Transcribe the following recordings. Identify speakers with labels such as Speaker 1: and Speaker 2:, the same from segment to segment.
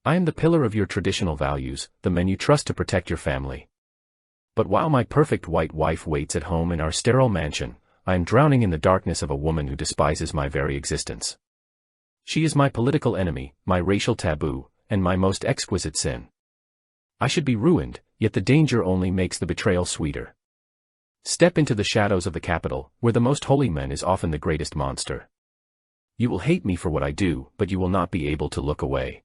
Speaker 1: I am the pillar of your traditional values, the men you trust to protect your family. But while my perfect white wife waits at home in our sterile mansion, I am drowning in the darkness of a woman who despises my very existence. She is my political enemy, my racial taboo, and my most exquisite sin. I should be ruined, yet the danger only makes the betrayal sweeter. Step into the shadows of the Capitol, where the most holy man is often the greatest monster. You will hate me for what I do, but you will not be able to look away.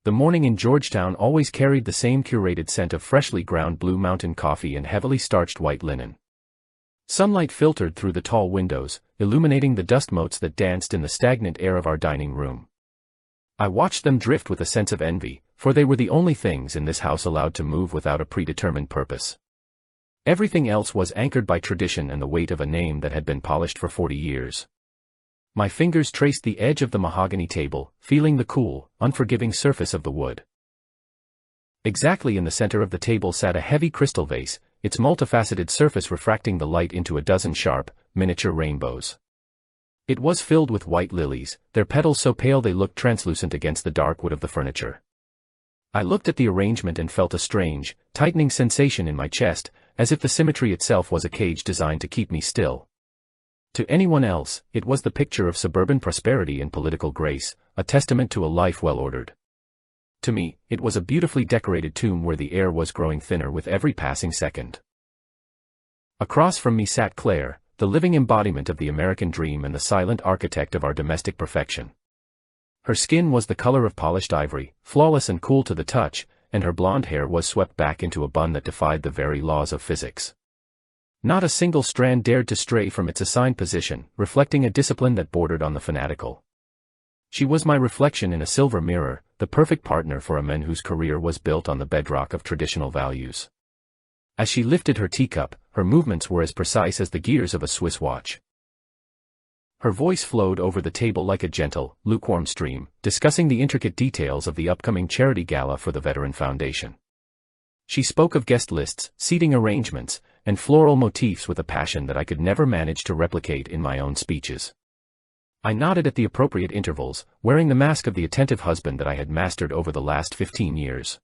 Speaker 1: The morning in Georgetown always carried the same curated scent of freshly ground Blue Mountain coffee and heavily starched white linen. Sunlight filtered through the tall windows, illuminating the dust motes that danced in the stagnant air of our dining room. I watched them drift with a sense of envy, for they were the only things in this house allowed to move without a predetermined purpose. Everything else was anchored by tradition and the weight of a name that had been polished for 40 years. My fingers traced the edge of the mahogany table, feeling the cool, unforgiving surface of the wood. Exactly in the center of the table sat a heavy crystal vase, its multifaceted surface refracting the light into a dozen sharp, miniature rainbows. It was filled with white lilies, their petals so pale they looked translucent against the dark wood of the furniture. I looked at the arrangement and felt a strange, tightening sensation in my chest, as if the symmetry itself was a cage designed to keep me still. To anyone else, it was the picture of suburban prosperity and political grace, a testament to a life well ordered. To me, it was a beautifully decorated tomb where the air was growing thinner with every passing second. Across from me sat Claire, the living embodiment of the American dream and the silent architect of our domestic perfection. Her skin was the color of polished ivory, flawless and cool to the touch, and her blonde hair was swept back into a bun that defied the very laws of physics. Not a single strand dared to stray from its assigned position, reflecting a discipline that bordered on the fanatical. She was my reflection in a silver mirror, the perfect partner for a man whose career was built on the bedrock of traditional values. As she lifted her teacup, her movements were as precise as the gears of a Swiss watch. Her voice flowed over the table like a gentle, lukewarm stream, discussing the intricate details of the upcoming charity gala for the Veteran Foundation. She spoke of guest lists, seating arrangements, and floral motifs with a passion that I could never manage to replicate in my own speeches. I nodded at the appropriate intervals, wearing the mask of the attentive husband that I had mastered over the last 15 years.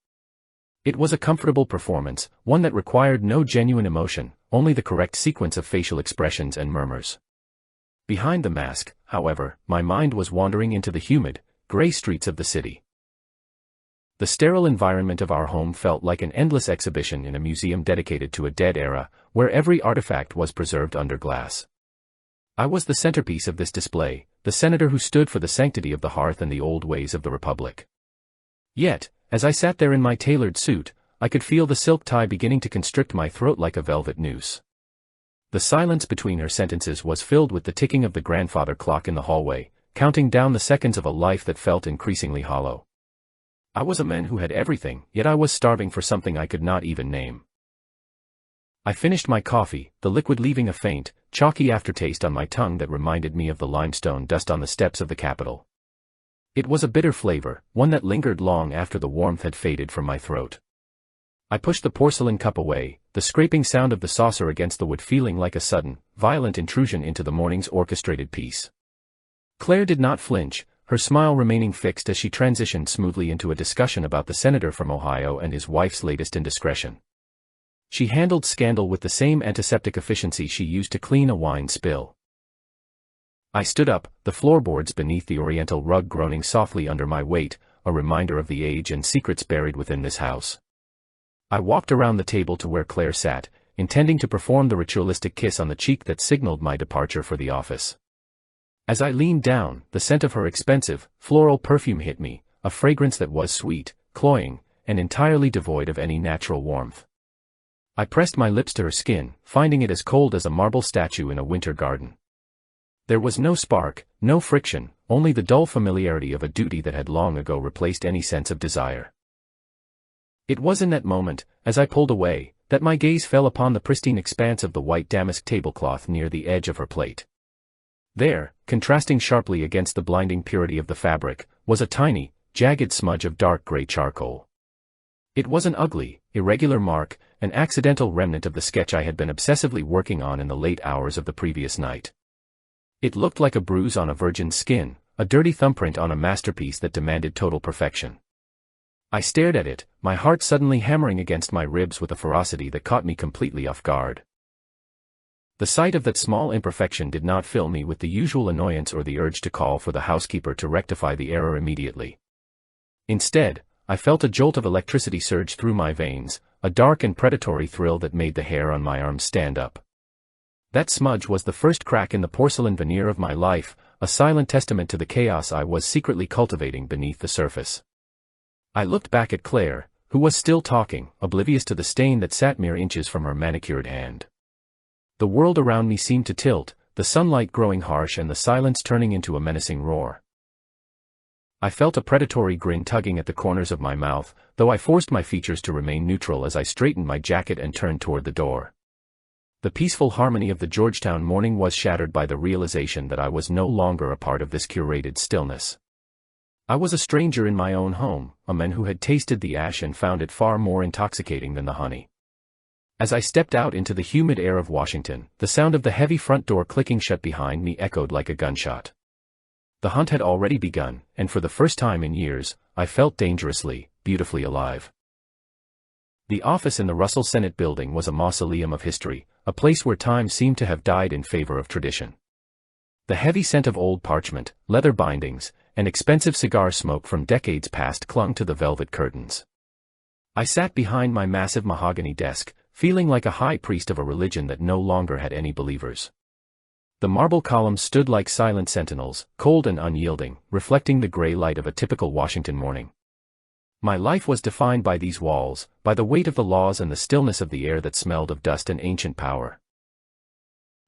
Speaker 1: It was a comfortable performance, one that required no genuine emotion, only the correct sequence of facial expressions and murmurs. Behind the mask, however, my mind was wandering into the humid, gray streets of the city. The sterile environment of our home felt like an endless exhibition in a museum dedicated to a dead era, where every artifact was preserved under glass. I was the centerpiece of this display, the senator who stood for the sanctity of the hearth and the old ways of the Republic. Yet, as I sat there in my tailored suit, I could feel the silk tie beginning to constrict my throat like a velvet noose. The silence between her sentences was filled with the ticking of the grandfather clock in the hallway, counting down the seconds of a life that felt increasingly hollow. I was a man who had everything, yet I was starving for something I could not even name. I finished my coffee, the liquid leaving a faint, chalky aftertaste on my tongue that reminded me of the limestone dust on the steps of the Capitol. It was a bitter flavor, one that lingered long after the warmth had faded from my throat. I pushed the porcelain cup away, the scraping sound of the saucer against the wood feeling like a sudden, violent intrusion into the morning's orchestrated peace. Claire did not flinch, her smile remaining fixed as she transitioned smoothly into a discussion about the senator from Ohio and his wife's latest indiscretion. She handled scandal with the same antiseptic efficiency she used to clean a wine spill. I stood up, the floorboards beneath the oriental rug groaning softly under my weight, a reminder of the age and secrets buried within this house. I walked around the table to where Claire sat, intending to perform the ritualistic kiss on the cheek that signaled my departure for the office. As I leaned down, the scent of her expensive, floral perfume hit me, a fragrance that was sweet, cloying, and entirely devoid of any natural warmth. I pressed my lips to her skin, finding it as cold as a marble statue in a winter garden. There was no spark, no friction, only the dull familiarity of a duty that had long ago replaced any sense of desire. It was in that moment, as I pulled away, that my gaze fell upon the pristine expanse of the white damask tablecloth near the edge of her plate. There, contrasting sharply against the blinding purity of the fabric, was a tiny, jagged smudge of dark gray charcoal. It was an ugly, irregular mark, an accidental remnant of the sketch I had been obsessively working on in the late hours of the previous night. It looked like a bruise on a virgin's skin, a dirty thumbprint on a masterpiece that demanded total perfection. I stared at it, my heart suddenly hammering against my ribs with a ferocity that caught me completely off guard. The sight of that small imperfection did not fill me with the usual annoyance or the urge to call for the housekeeper to rectify the error immediately. Instead, I felt a jolt of electricity surge through my veins, a dark and predatory thrill that made the hair on my arms stand up. That smudge was the first crack in the porcelain veneer of my life, a silent testament to the chaos I was secretly cultivating beneath the surface. I looked back at Claire, who was still talking, oblivious to the stain that sat mere inches from her manicured hand. The world around me seemed to tilt, the sunlight growing harsh and the silence turning into a menacing roar. I felt a predatory grin tugging at the corners of my mouth, though I forced my features to remain neutral as I straightened my jacket and turned toward the door. The peaceful harmony of the Georgetown morning was shattered by the realization that I was no longer a part of this curated stillness. I was a stranger in my own home, a man who had tasted the ash and found it far more intoxicating than the honey. As I stepped out into the humid air of Washington, the sound of the heavy front door clicking shut behind me echoed like a gunshot. The hunt had already begun, and for the first time in years, I felt dangerously, beautifully alive. The office in the Russell Senate building was a mausoleum of history, a place where time seemed to have died in favor of tradition. The heavy scent of old parchment, leather bindings, and expensive cigar smoke from decades past clung to the velvet curtains. I sat behind my massive mahogany desk, feeling like a high priest of a religion that no longer had any believers. The marble columns stood like silent sentinels, cold and unyielding, reflecting the gray light of a typical Washington morning. My life was defined by these walls, by the weight of the laws and the stillness of the air that smelled of dust and ancient power.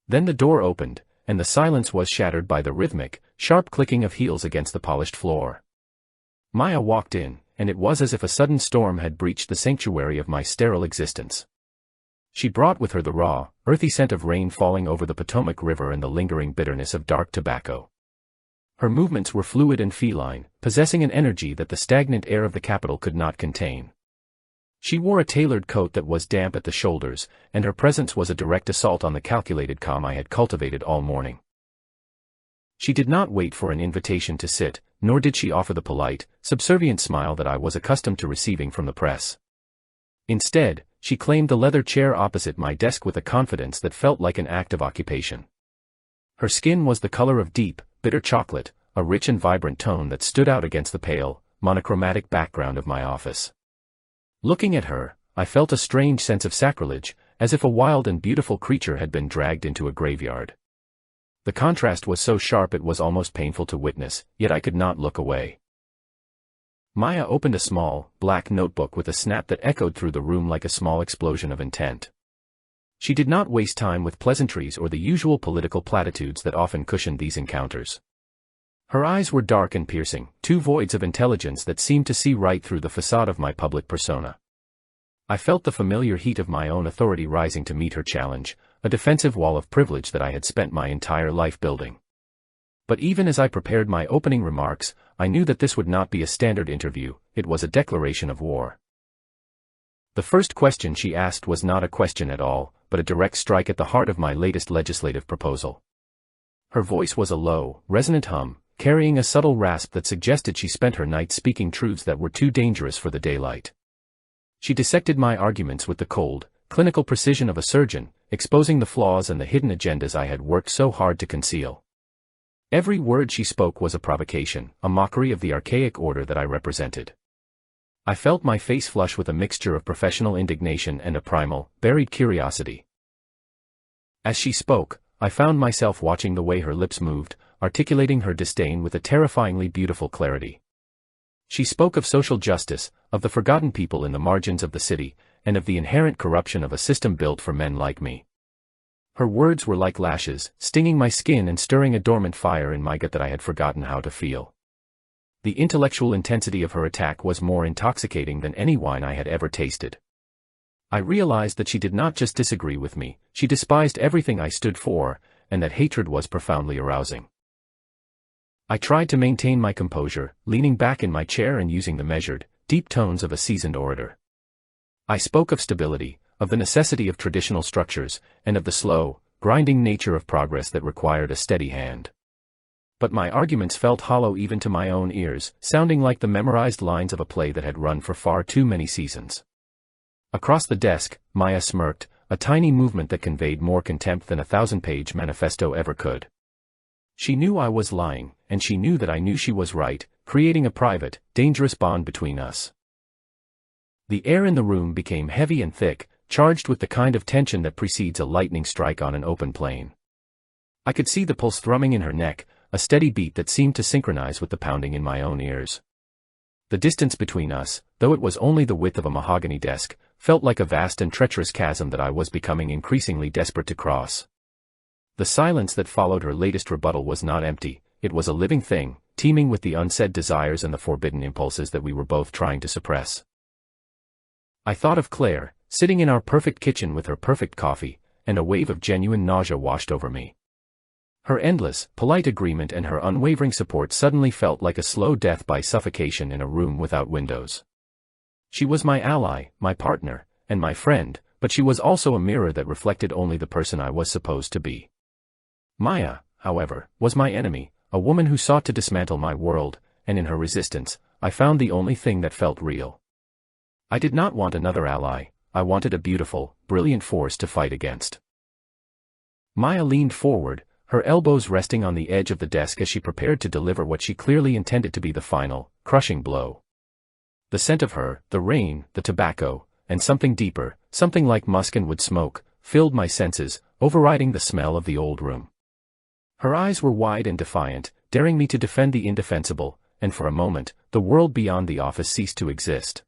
Speaker 1: Then the door opened, and the silence was shattered by the rhythmic, sharp clicking of heels against the polished floor. Maya walked in, and it was as if a sudden storm had breached the sanctuary of my sterile existence. She brought with her the raw, earthy scent of rain falling over the Potomac River and the lingering bitterness of dark tobacco. Her movements were fluid and feline, possessing an energy that the stagnant air of the capital could not contain. She wore a tailored coat that was damp at the shoulders, and her presence was a direct assault on the calculated calm I had cultivated all morning. She did not wait for an invitation to sit, nor did she offer the polite, subservient smile that I was accustomed to receiving from the press. Instead, she claimed the leather chair opposite my desk with a confidence that felt like an act of occupation. Her skin was the color of deep, bitter chocolate, a rich and vibrant tone that stood out against the pale, monochromatic background of my office. Looking at her, I felt a strange sense of sacrilege, as if a wild and beautiful creature had been dragged into a graveyard. The contrast was so sharp it was almost painful to witness, yet I could not look away. Maya opened a small, black notebook with a snap that echoed through the room like a small explosion of intent. She did not waste time with pleasantries or the usual political platitudes that often cushioned these encounters. Her eyes were dark and piercing, two voids of intelligence that seemed to see right through the facade of my public persona. I felt the familiar heat of my own authority rising to meet her challenge, a defensive wall of privilege that I had spent my entire life building. But even as I prepared my opening remarks, I knew that this would not be a standard interview, it was a declaration of war. The first question she asked was not a question at all, but a direct strike at the heart of my latest legislative proposal. Her voice was a low, resonant hum, carrying a subtle rasp that suggested she spent her nights speaking truths that were too dangerous for the daylight. She dissected my arguments with the cold, clinical precision of a surgeon, exposing the flaws and the hidden agendas I had worked so hard to conceal. Every word she spoke was a provocation, a mockery of the archaic order that I represented. I felt my face flush with a mixture of professional indignation and a primal, buried curiosity. As she spoke, I found myself watching the way her lips moved, articulating her disdain with a terrifyingly beautiful clarity. She spoke of social justice, of the forgotten people in the margins of the city, and of the inherent corruption of a system built for men like me. Her words were like lashes, stinging my skin and stirring a dormant fire in my gut that I had forgotten how to feel. The intellectual intensity of her attack was more intoxicating than any wine I had ever tasted. I realized that she did not just disagree with me, she despised everything I stood for, and that hatred was profoundly arousing. I tried to maintain my composure, leaning back in my chair and using the measured, deep tones of a seasoned orator. I spoke of stability, of the necessity of traditional structures, and of the slow, grinding nature of progress that required a steady hand. But my arguments felt hollow even to my own ears, sounding like the memorized lines of a play that had run for far too many seasons. Across the desk, Maya smirked, a tiny movement that conveyed more contempt than a 1,000-page manifesto ever could. She knew I was lying, and she knew that I knew she was right, creating a private, dangerous bond between us. The air in the room became heavy and thick, charged with the kind of tension that precedes a lightning strike on an open plain. I could see the pulse thrumming in her neck, a steady beat that seemed to synchronize with the pounding in my own ears. The distance between us, though it was only the width of a mahogany desk, felt like a vast and treacherous chasm that I was becoming increasingly desperate to cross. The silence that followed her latest rebuttal was not empty, it was a living thing, teeming with the unsaid desires and the forbidden impulses that we were both trying to suppress. I thought of Claire, sitting in our perfect kitchen with her perfect coffee, and a wave of genuine nausea washed over me. Her endless, polite agreement and her unwavering support suddenly felt like a slow death by suffocation in a room without windows. She was my ally, my partner, and my friend, but she was also a mirror that reflected only the person I was supposed to be. Maya, however, was my enemy, a woman who sought to dismantle my world, and in her resistance, I found the only thing that felt real. I did not want another ally, I wanted a beautiful, brilliant force to fight against. Maya leaned forward, her elbows resting on the edge of the desk as she prepared to deliver what she clearly intended to be the final, crushing blow. The scent of her, the rain, the tobacco, and something deeper, something like musk and wood smoke, filled my senses, overriding the smell of the old room. Her eyes were wide and defiant, daring me to defend the indefensible, and for a moment, the world beyond the office ceased to exist.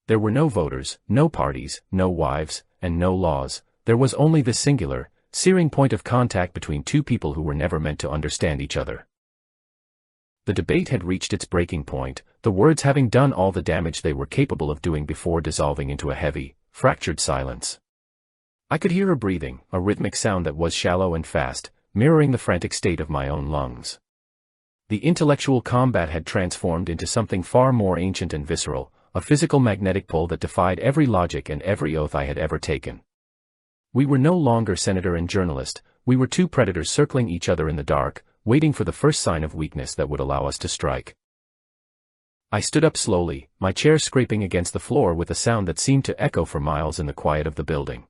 Speaker 1: There were no voters, no parties, no wives, and no laws. There was only this singular, searing point of contact between two people who were never meant to understand each other. The debate had reached its breaking point, the words having done all the damage they were capable of doing before dissolving into a heavy, fractured silence. I could hear her breathing, a rhythmic sound that was shallow and fast, mirroring the frantic state of my own lungs. The intellectual combat had transformed into something far more ancient and visceral, a physical magnetic pull that defied every logic and every oath I had ever taken. We were no longer senator and journalist, we were two predators circling each other in the dark, waiting for the first sign of weakness that would allow us to strike. I stood up slowly, my chair scraping against the floor with a sound that seemed to echo for miles in the quiet of the building.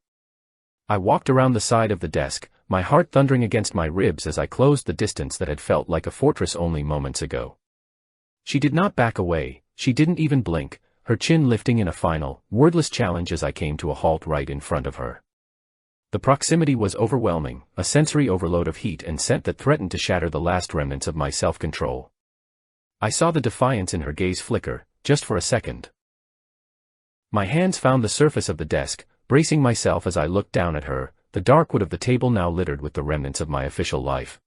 Speaker 1: I walked around the side of the desk, my heart thundering against my ribs as I closed the distance that had felt like a fortress only moments ago. She did not back away, she didn't even blink, her chin lifting in a final, wordless challenge as I came to a halt right in front of her. The proximity was overwhelming, a sensory overload of heat and scent that threatened to shatter the last remnants of my self-control. I saw the defiance in her gaze flicker, just for a second. My hands found the surface of the desk, bracing myself as I looked down at her, the dark wood of the table now littered with the remnants of my official life.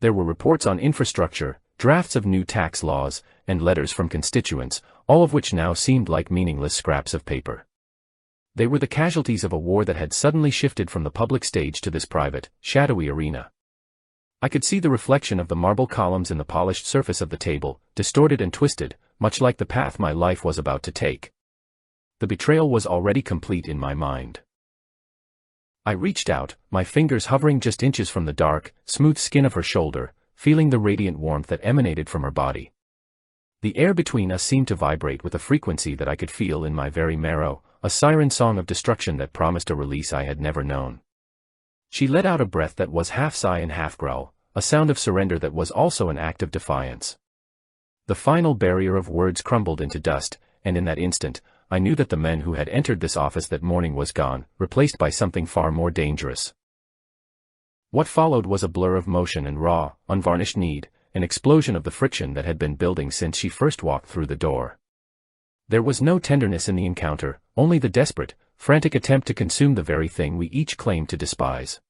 Speaker 1: There were reports on infrastructure, drafts of new tax laws, and letters from constituents, all of which now seemed like meaningless scraps of paper. They were the casualties of a war that had suddenly shifted from the public stage to this private, shadowy arena. I could see the reflection of the marble columns in the polished surface of the table, distorted and twisted, much like the path my life was about to take. The betrayal was already complete in my mind. I reached out, my fingers hovering just inches from the dark, smooth skin of her shoulder, feeling the radiant warmth that emanated from her body. The air between us seemed to vibrate with a frequency that I could feel in my very marrow, a siren song of destruction that promised a release I had never known. She let out a breath that was half sigh and half growl, a sound of surrender that was also an act of defiance. The final barrier of words crumbled into dust, and in that instant, I knew that the man who had entered this office that morning was gone, replaced by something far more dangerous. What followed was a blur of motion and raw, unvarnished need, an explosion of the friction that had been building since she first walked through the door. There was no tenderness in the encounter, only the desperate, frantic attempt to consume the very thing we each claimed to despise.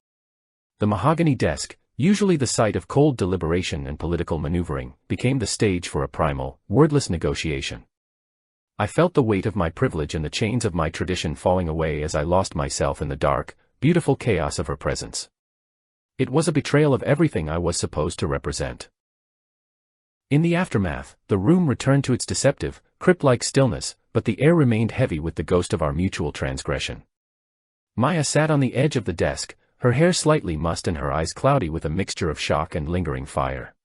Speaker 1: The mahogany desk, usually the site of cold deliberation and political maneuvering, became the stage for a primal, wordless negotiation. I felt the weight of my privilege and the chains of my tradition falling away as I lost myself in the dark, beautiful chaos of her presence. It was a betrayal of everything I was supposed to represent. In the aftermath, the room returned to its deceptive, crypt-like stillness, but the air remained heavy with the ghost of our mutual transgression. Maya sat on the edge of the desk, her hair slightly mussed and her eyes cloudy with a mixture of shock and lingering fire.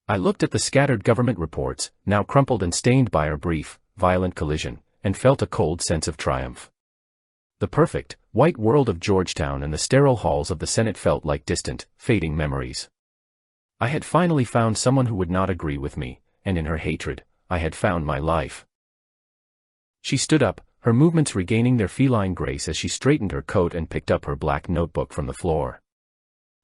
Speaker 1: I looked at the scattered government reports, now crumpled and stained by our brief, violent collision, and felt a cold sense of triumph. The perfect, white world of Georgetown and the sterile halls of the Senate felt like distant, fading memories. I had finally found someone who would not agree with me, and in her hatred, I had found my life. She stood up, her movements regaining their feline grace as she straightened her coat and picked up her black notebook from the floor.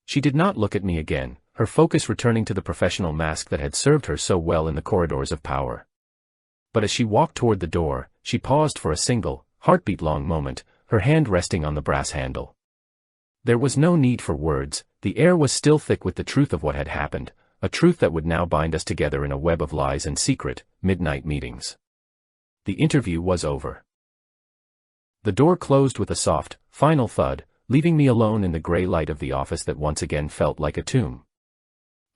Speaker 1: She did not look at me again, her focus returning to the professional mask that had served her so well in the corridors of power. But as she walked toward the door, she paused for a single, heartbeat-long moment, her hand resting on the brass handle. There was no need for words, the air was still thick with the truth of what had happened, a truth that would now bind us together in a web of lies and secret, midnight meetings. The interview was over. The door closed with a soft, final thud, leaving me alone in the gray light of the office that once again felt like a tomb.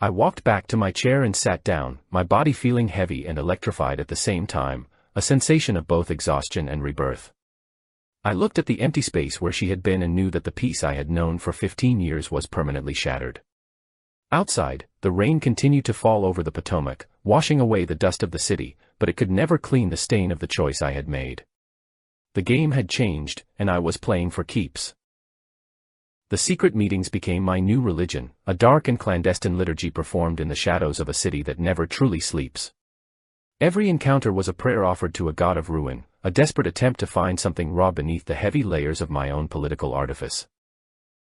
Speaker 1: I walked back to my chair and sat down, my body feeling heavy and electrified at the same time, a sensation of both exhaustion and rebirth. I looked at the empty space where she had been and knew that the peace I had known for 15 years was permanently shattered. Outside, the rain continued to fall over the Potomac, washing away the dust of the city, but it could never clean the stain of the choice I had made. The game had changed, and I was playing for keeps. The secret meetings became my new religion, a dark and clandestine liturgy performed in the shadows of a city that never truly sleeps. Every encounter was a prayer offered to a god of ruin, a desperate attempt to find something raw beneath the heavy layers of my own political artifice.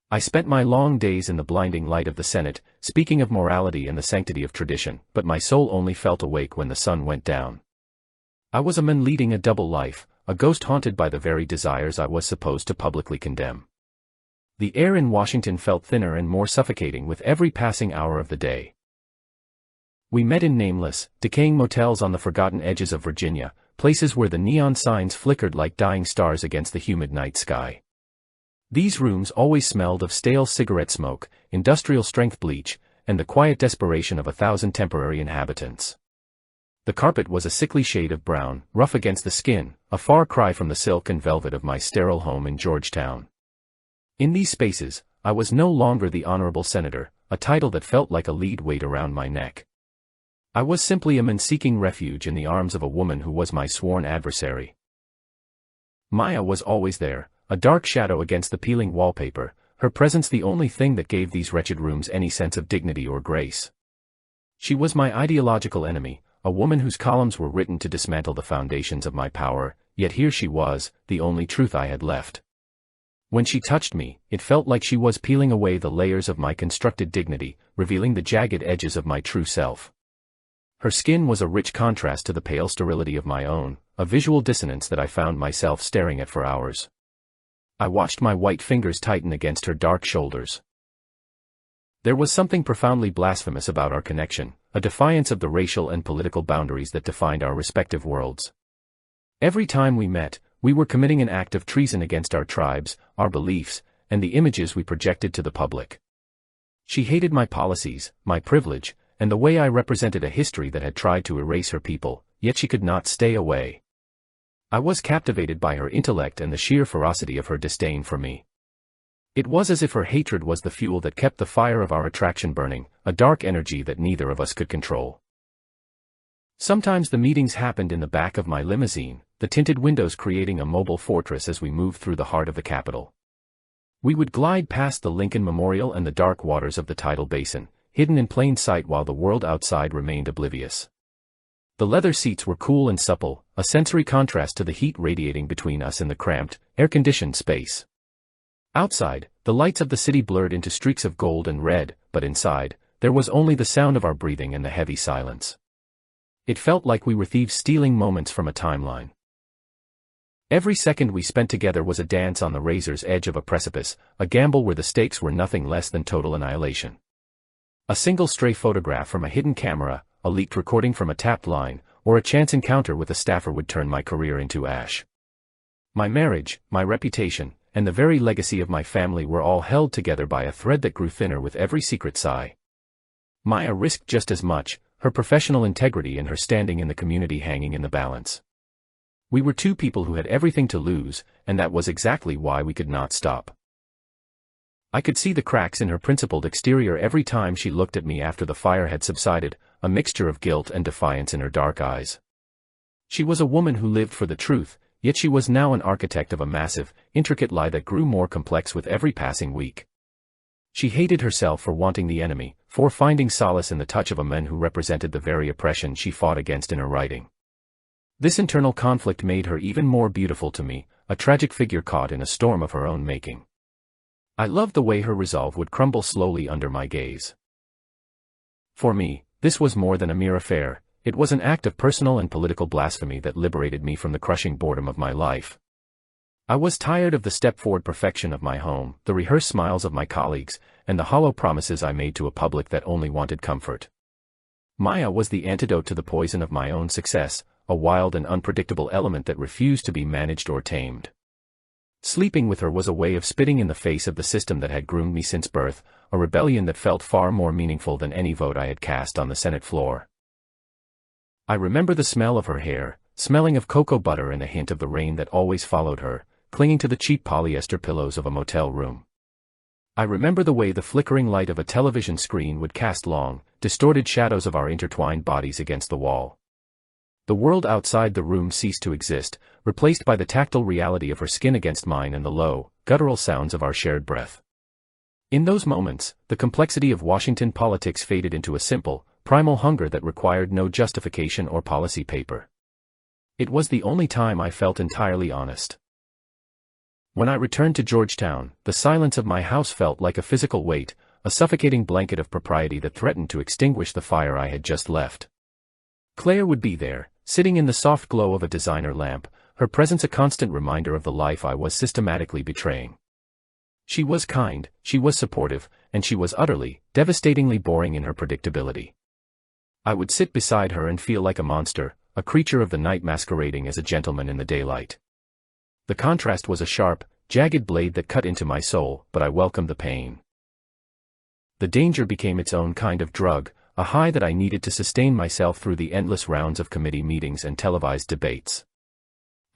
Speaker 1: I spent my long days in the blinding light of the Senate, speaking of morality and the sanctity of tradition, but my soul only felt awake when the sun went down. I was a man leading a double life, a ghost haunted by the very desires I was supposed to publicly condemn. The air in Washington felt thinner and more suffocating with every passing hour of the day. We met in nameless, decaying motels on the forgotten edges of Virginia, places where the neon signs flickered like dying stars against the humid night sky. These rooms always smelled of stale cigarette smoke, industrial-strength bleach, and the quiet desperation of 1,000 temporary inhabitants. The carpet was a sickly shade of brown, rough against the skin, a far cry from the silk and velvet of my sterile home in Georgetown. In these spaces, I was no longer the honorable senator, a title that felt like a lead weight around my neck. I was simply a man seeking refuge in the arms of a woman who was my sworn adversary. Maya was always there, a dark shadow against the peeling wallpaper, her presence the only thing that gave these wretched rooms any sense of dignity or grace. She was my ideological enemy, a woman whose columns were written to dismantle the foundations of my power, yet here she was, the only truth I had left. When she touched me, it felt like she was peeling away the layers of my constructed dignity, revealing the jagged edges of my true self. Her skin was a rich contrast to the pale sterility of my own, a visual dissonance that I found myself staring at for hours. I watched my white fingers tighten against her dark shoulders. There was something profoundly blasphemous about our connection, a defiance of the racial and political boundaries that defined our respective worlds. Every time we met, we were committing an act of treason against our tribes, our beliefs, and the images we projected to the public. She hated my policies, my privilege, and the way I represented a history that had tried to erase her people, yet she could not stay away. I was captivated by her intellect and the sheer ferocity of her disdain for me. It was as if her hatred was the fuel that kept the fire of our attraction burning, a dark energy that neither of us could control. Sometimes the meetings happened in the back of my limousine, the tinted windows creating a mobile fortress as we moved through the heart of the Capitol. We would glide past the Lincoln Memorial and the dark waters of the tidal basin, hidden in plain sight while the world outside remained oblivious. The leather seats were cool and supple, a sensory contrast to the heat radiating between us in the cramped, air-conditioned space. Outside, the lights of the city blurred into streaks of gold and red, but inside, there was only the sound of our breathing and the heavy silence. It felt like we were thieves stealing moments from a timeline. Every second we spent together was a dance on the razor's edge of a precipice, a gamble where the stakes were nothing less than total annihilation. A single stray photograph from a hidden camera, a leaked recording from a tapped line, or a chance encounter with a staffer would turn my career into ash. My marriage, my reputation, and the very legacy of my family were all held together by a thread that grew thinner with every secret sigh. Maya risked just as much, her professional integrity and her standing in the community hanging in the balance. We were two people who had everything to lose, and that was exactly why we could not stop. I could see the cracks in her principled exterior every time she looked at me after the fire had subsided, a mixture of guilt and defiance in her dark eyes. She was a woman who lived for the truth, yet she was now an architect of a massive, intricate lie that grew more complex with every passing week. She hated herself for wanting the enemy, for finding solace in the touch of a man who represented the very oppression she fought against in her writing. This internal conflict made her even more beautiful to me, a tragic figure caught in a storm of her own making. I loved the way her resolve would crumble slowly under my gaze. For me, this was more than a mere affair, it was an act of personal and political blasphemy that liberated me from the crushing boredom of my life. I was tired of the Stepford perfection of my home, the rehearsed smiles of my colleagues, and the hollow promises I made to a public that only wanted comfort. Maya was the antidote to the poison of my own success, a wild and unpredictable element that refused to be managed or tamed. Sleeping with her was a way of spitting in the face of the system that had groomed me since birth, a rebellion that felt far more meaningful than any vote I had cast on the Senate floor. I remember the smell of her hair, smelling of cocoa butter and a hint of the rain that always followed her, clinging to the cheap polyester pillows of a motel room. I remember the way the flickering light of a television screen would cast long, distorted shadows of our intertwined bodies against the wall. The world outside the room ceased to exist, replaced by the tactile reality of her skin against mine and the low, guttural sounds of our shared breath. In those moments, the complexity of Washington politics faded into a simple, primal hunger that required no justification or policy paper. It was the only time I felt entirely honest. When I returned to Georgetown, the silence of my house felt like a physical weight, a suffocating blanket of propriety that threatened to extinguish the fire I had just left. Claire would be there, sitting in the soft glow of a designer lamp, her presence a constant reminder of the life I was systematically betraying. She was kind, she was supportive, and she was utterly, devastatingly boring in her predictability. I would sit beside her and feel like a monster, a creature of the night masquerading as a gentleman in the daylight. The contrast was a sharp, jagged blade that cut into my soul, but I welcomed the pain. The danger became its own kind of drug, a high that I needed to sustain myself through the endless rounds of committee meetings and televised debates.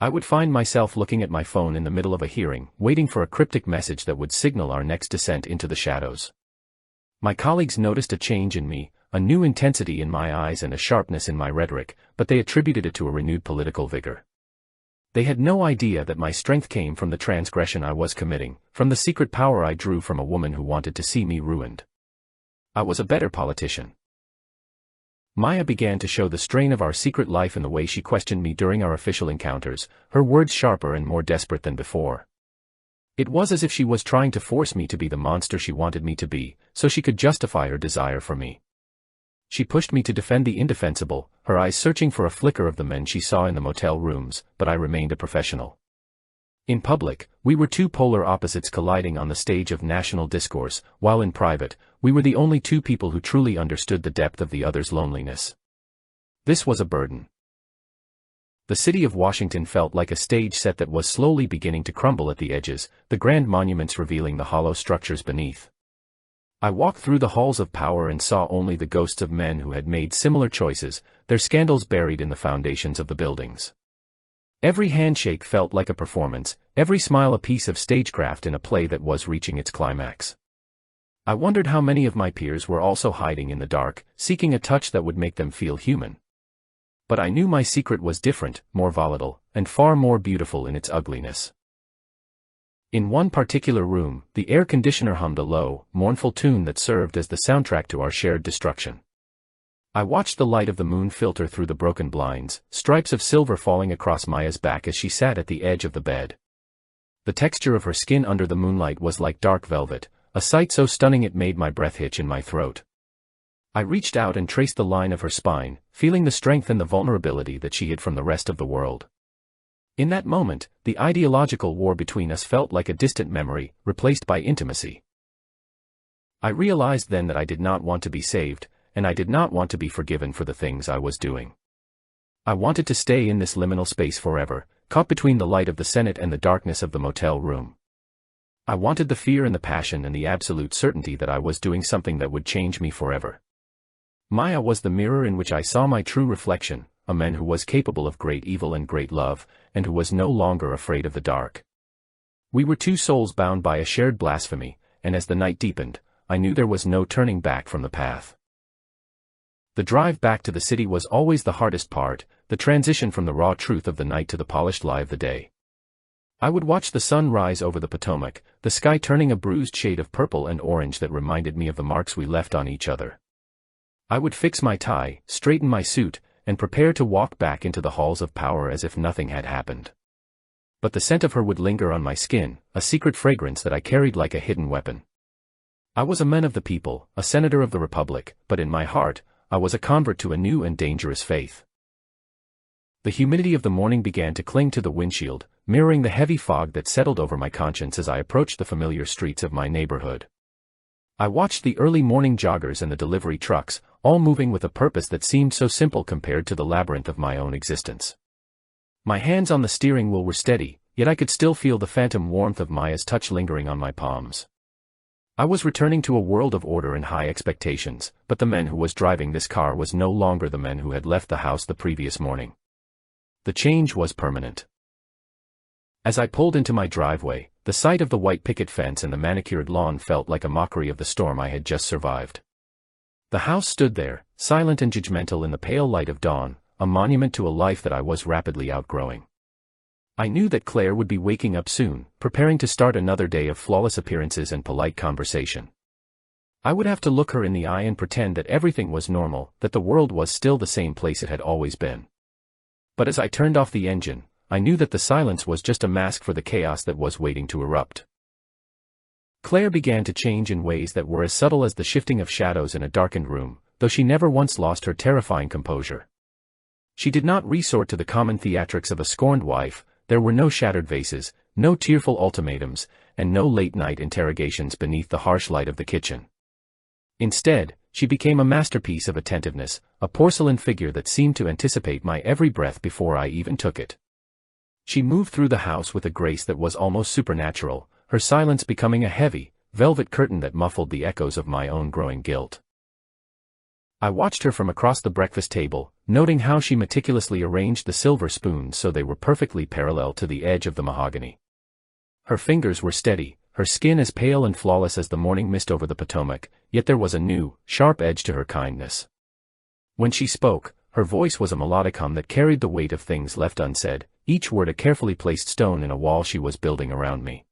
Speaker 1: I would find myself looking at my phone in the middle of a hearing, waiting for a cryptic message that would signal our next descent into the shadows. My colleagues noticed a change in me, a new intensity in my eyes and a sharpness in my rhetoric, but they attributed it to a renewed political vigor. They had no idea that my strength came from the transgression I was committing, from the secret power I drew from a woman who wanted to see me ruined. I was a better politician. Maya began to show the strain of our secret life in the way she questioned me during our official encounters, her words sharper and more desperate than before. It was as if she was trying to force me to be the monster she wanted me to be, so she could justify her desire for me. She pushed me to defend the indefensible, her eyes searching for a flicker of the men she saw in the motel rooms, but I remained a professional. In public, we were two polar opposites colliding on the stage of national discourse, while in private, we were the only two people who truly understood the depth of the other's loneliness. This was a burden. The city of Washington felt like a stage set that was slowly beginning to crumble at the edges, the grand monuments revealing the hollow structures beneath. I walked through the halls of power and saw only the ghosts of men who had made similar choices, their scandals buried in the foundations of the buildings. Every handshake felt like a performance, every smile a piece of stagecraft in a play that was reaching its climax. I wondered how many of my peers were also hiding in the dark, seeking a touch that would make them feel human. But I knew my secret was different, more volatile, and far more beautiful in its ugliness. In one particular room, the air conditioner hummed a low, mournful tune that served as the soundtrack to our shared destruction. I watched the light of the moon filter through the broken blinds, stripes of silver falling across Maya's back as she sat at the edge of the bed. The texture of her skin under the moonlight was like dark velvet, a sight so stunning it made my breath hitch in my throat. I reached out and traced the line of her spine, feeling the strength and the vulnerability that she hid from the rest of the world. In that moment, the ideological war between us felt like a distant memory, replaced by intimacy. I realized then that I did not want to be saved, and I did not want to be forgiven for the things I was doing. I wanted to stay in this liminal space forever, caught between the light of the Senate and the darkness of the motel room. I wanted the fear and the passion and the absolute certainty that I was doing something that would change me forever. Maya was the mirror in which I saw my true reflection, a man who was capable of great evil and great love, and who was no longer afraid of the dark. We were two souls bound by a shared blasphemy, and as the night deepened, I knew there was no turning back from the path. The drive back to the city was always the hardest part, the transition from the raw truth of the night to the polished lie of the day. I would watch the sun rise over the Potomac, the sky turning a bruised shade of purple and orange that reminded me of the marks we left on each other. I would fix my tie, straighten my suit, and prepare to walk back into the halls of power as if nothing had happened. But the scent of her would linger on my skin, a secret fragrance that I carried like a hidden weapon. I was a man of the people, a senator of the Republic, but in my heart, I was a convert to a new and dangerous faith. The humidity of the morning began to cling to the windshield, mirroring the heavy fog that settled over my conscience as I approached the familiar streets of my neighborhood. I watched the early morning joggers and the delivery trucks, all moving with a purpose that seemed so simple compared to the labyrinth of my own existence. My hands on the steering wheel were steady, yet I could still feel the phantom warmth of Maya's touch lingering on my palms. I was returning to a world of order and high expectations, but the man who was driving this car was no longer the man who had left the house the previous morning. The change was permanent. As I pulled into my driveway, the sight of the white picket fence and the manicured lawn felt like a mockery of the storm I had just survived. The house stood there, silent and judgmental in the pale light of dawn, a monument to a life that I was rapidly outgrowing. I knew that Claire would be waking up soon, preparing to start another day of flawless appearances and polite conversation. I would have to look her in the eye and pretend that everything was normal, that the world was still the same place it had always been. But as I turned off the engine, I knew that the silence was just a mask for the chaos that was waiting to erupt. Claire began to change in ways that were as subtle as the shifting of shadows in a darkened room, though she never once lost her terrifying composure. She did not resort to the common theatrics of a scorned wife. There were no shattered vases, no tearful ultimatums, and no late-night interrogations beneath the harsh light of the kitchen. Instead, she became a masterpiece of attentiveness, a porcelain figure that seemed to anticipate my every breath before I even took it. She moved through the house with a grace that was almost supernatural, her silence becoming a heavy, velvet curtain that muffled the echoes of my own growing guilt. I watched her from across the breakfast table, noting how she meticulously arranged the silver spoons so they were perfectly parallel to the edge of the mahogany. Her fingers were steady, her skin as pale and flawless as the morning mist over the Potomac, yet there was a new, sharp edge to her kindness. When she spoke, her voice was a melodic hum that carried the weight of things left unsaid, each word a carefully placed stone in a wall she was building around me.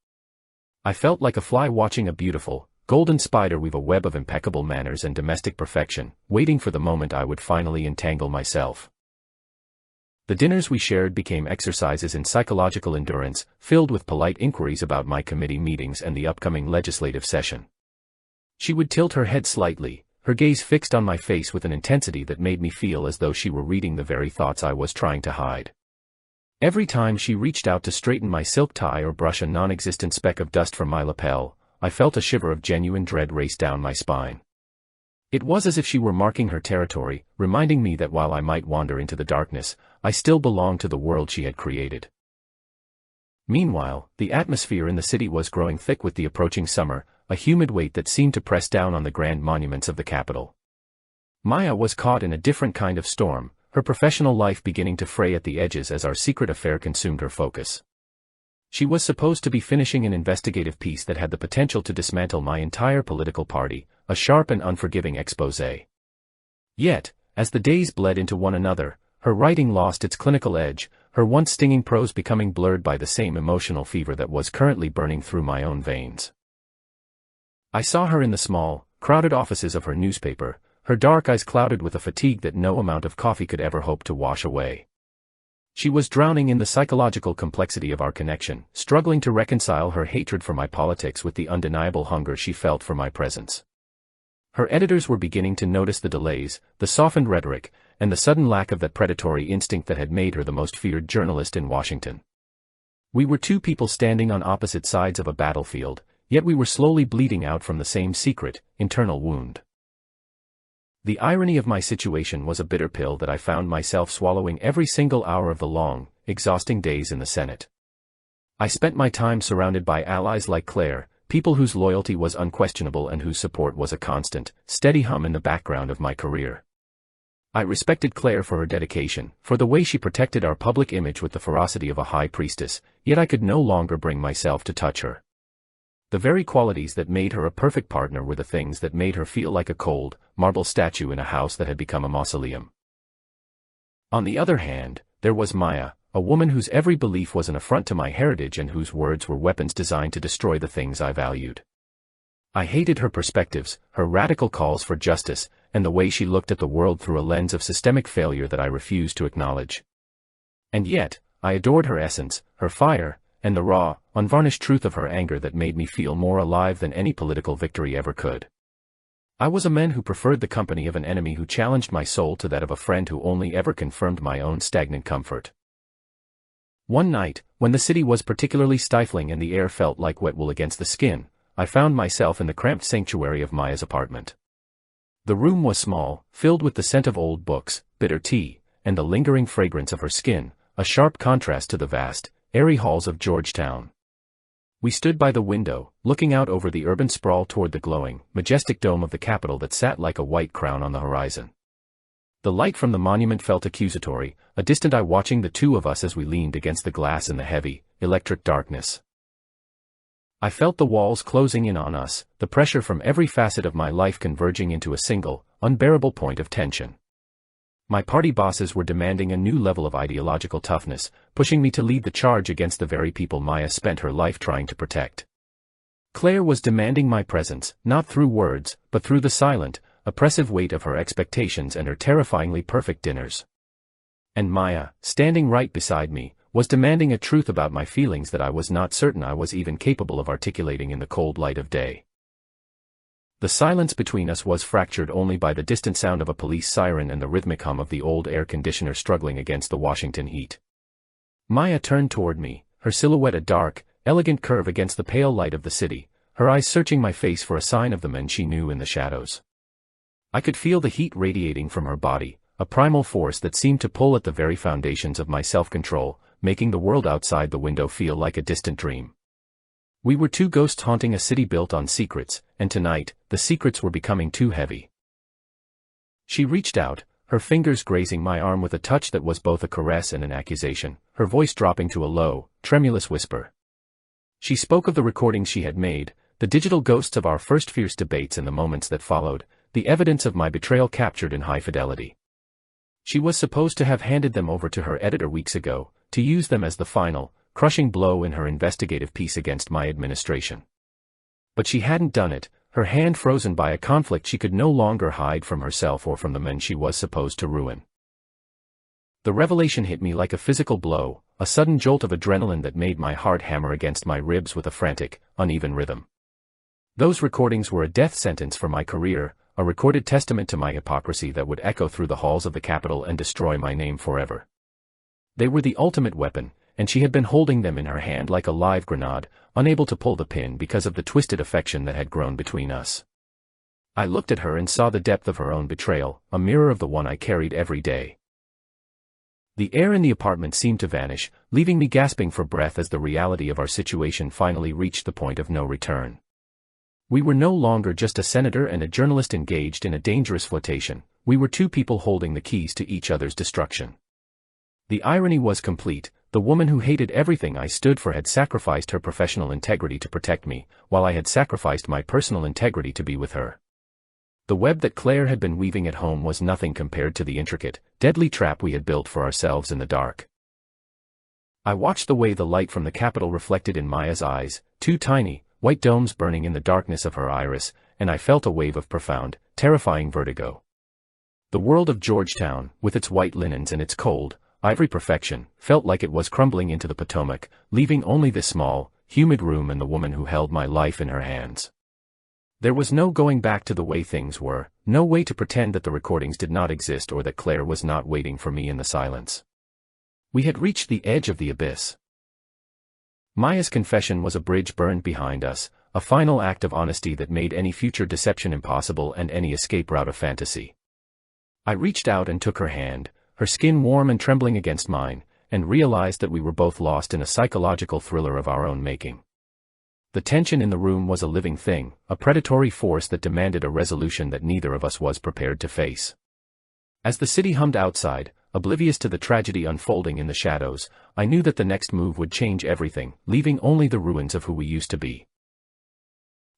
Speaker 1: I felt like a fly watching a beautiful, golden spider weave a web of impeccable manners and domestic perfection, waiting for the moment I would finally entangle myself. The dinners we shared became exercises in psychological endurance, filled with polite inquiries about my committee meetings and the upcoming legislative session. She would tilt her head slightly, her gaze fixed on my face with an intensity that made me feel as though she were reading the very thoughts I was trying to hide. Every time she reached out to straighten my silk tie or brush a non-existent speck of dust from my lapel, I felt a shiver of genuine dread race down my spine. It was as if she were marking her territory, reminding me that while I might wander into the darkness, I still belonged to the world she had created. Meanwhile, the atmosphere in the city was growing thick with the approaching summer, a humid weight that seemed to press down on the grand monuments of the capital. Maya was caught in a different kind of storm, her professional life beginning to fray at the edges as our secret affair consumed her focus. She was supposed to be finishing an investigative piece that had the potential to dismantle my entire political party, a sharp and unforgiving exposé. Yet, as the days bled into one another, her writing lost its clinical edge, her once stinging prose becoming blurred by the same emotional fever that was currently burning through my own veins. I saw her in the small, crowded offices of her newspaper, her dark eyes clouded with a fatigue that no amount of coffee could ever hope to wash away. She was drowning in the psychological complexity of our connection, struggling to reconcile her hatred for my politics with the undeniable hunger she felt for my presence. Her editors were beginning to notice the delays, the softened rhetoric, and the sudden lack of that predatory instinct that had made her the most feared journalist in Washington. We were two people standing on opposite sides of a battlefield, yet we were slowly bleeding out from the same secret, internal wound. The irony of my situation was a bitter pill that I found myself swallowing every single hour of the long, exhausting days in the Senate. I spent my time surrounded by allies like Claire, people whose loyalty was unquestionable and whose support was a constant, steady hum in the background of my career. I respected Claire for her dedication, for the way she protected our public image with the ferocity of a high priestess, yet I could no longer bring myself to touch her. The very qualities that made her a perfect partner were the things that made her feel like a cold, marble statue in a house that had become a mausoleum. On the other hand, there was Maya, a woman whose every belief was an affront to my heritage and whose words were weapons designed to destroy the things I valued. I hated her perspectives, her radical calls for justice, and the way she looked at the world through a lens of systemic failure that I refused to acknowledge. And yet, I adored her essence, her fire, and the raw, unvarnished truth of her anger that made me feel more alive than any political victory ever could. I was a man who preferred the company of an enemy who challenged my soul to that of a friend who only ever confirmed my own stagnant comfort. One night, when the city was particularly stifling and the air felt like wet wool against the skin, I found myself in the cramped sanctuary of Maya's apartment. The room was small, filled with the scent of old books, bitter tea, and the lingering fragrance of her skin, a sharp contrast to the vast, airy halls of Georgetown. We stood by the window, looking out over the urban sprawl toward the glowing, majestic dome of the Capitol that sat like a white crown on the horizon. The light from the monument felt accusatory, a distant eye watching the two of us as we leaned against the glass in the heavy, electric darkness. I felt the walls closing in on us, the pressure from every facet of my life converging into a single, unbearable point of tension. My party bosses were demanding a new level of ideological toughness, pushing me to lead the charge against the very people Maya spent her life trying to protect. Claire was demanding my presence, not through words, but through the silent, oppressive weight of her expectations and her terrifyingly perfect dinners. And Maya, standing right beside me, was demanding a truth about my feelings that I was not certain I was even capable of articulating in the cold light of day. The silence between us was fractured only by the distant sound of a police siren and the rhythmic hum of the old air conditioner struggling against the Washington heat. Maya turned toward me, her silhouette a dark, elegant curve against the pale light of the city, her eyes searching my face for a sign of the men she knew in the shadows. I could feel the heat radiating from her body, a primal force that seemed to pull at the very foundations of my self-control, making the world outside the window feel like a distant dream. We were two ghosts haunting a city built on secrets, and tonight, the secrets were becoming too heavy. She reached out, her fingers grazing my arm with a touch that was both a caress and an accusation, her voice dropping to a low, tremulous whisper. She spoke of the recordings she had made, the digital ghosts of our first fierce debates and the moments that followed, the evidence of my betrayal captured in high fidelity. She was supposed to have handed them over to her editor weeks ago, to use them as the final, crushing blow in her investigative piece against my administration. But she hadn't done it, her hand frozen by a conflict she could no longer hide from herself or from the men she was supposed to ruin. The revelation hit me like a physical blow, a sudden jolt of adrenaline that made my heart hammer against my ribs with a frantic, uneven rhythm. Those recordings were a death sentence for my career, a recorded testament to my hypocrisy that would echo through the halls of the Capitol and destroy my name forever. They were the ultimate weapon, and she had been holding them in her hand like a live grenade, unable to pull the pin because of the twisted affection that had grown between us. I looked at her and saw the depth of her own betrayal, a mirror of the one I carried every day. The air in the apartment seemed to vanish, leaving me gasping for breath as the reality of our situation finally reached the point of no return. We were no longer just a senator and a journalist engaged in a dangerous flirtation, we were two people holding the keys to each other's destruction. The irony was complete. The woman who hated everything I stood for had sacrificed her professional integrity to protect me, while I had sacrificed my personal integrity to be with her. The web that Claire had been weaving at home was nothing compared to the intricate, deadly trap we had built for ourselves in the dark. I watched the way the light from the Capitol reflected in Maya's eyes, two tiny, white domes burning in the darkness of her iris, and I felt a wave of profound, terrifying vertigo. The world of Georgetown, with its white linens and its cold, ivory perfection, felt like it was crumbling into the Potomac, leaving only this small, humid room and the woman who held my life in her hands. There was no going back to the way things were, no way to pretend that the recordings did not exist or that Claire was not waiting for me in the silence. We had reached the edge of the abyss. Maya's confession was a bridge burned behind us, a final act of honesty that made any future deception impossible and any escape route a fantasy. I reached out and took her hand, her skin warm and trembling against mine, and realized that we were both lost in a psychological thriller of our own making. The tension in the room was a living thing, a predatory force that demanded a resolution that neither of us was prepared to face. As the city hummed outside, oblivious to the tragedy unfolding in the shadows, I knew that the next move would change everything, leaving only the ruins of who we used to be.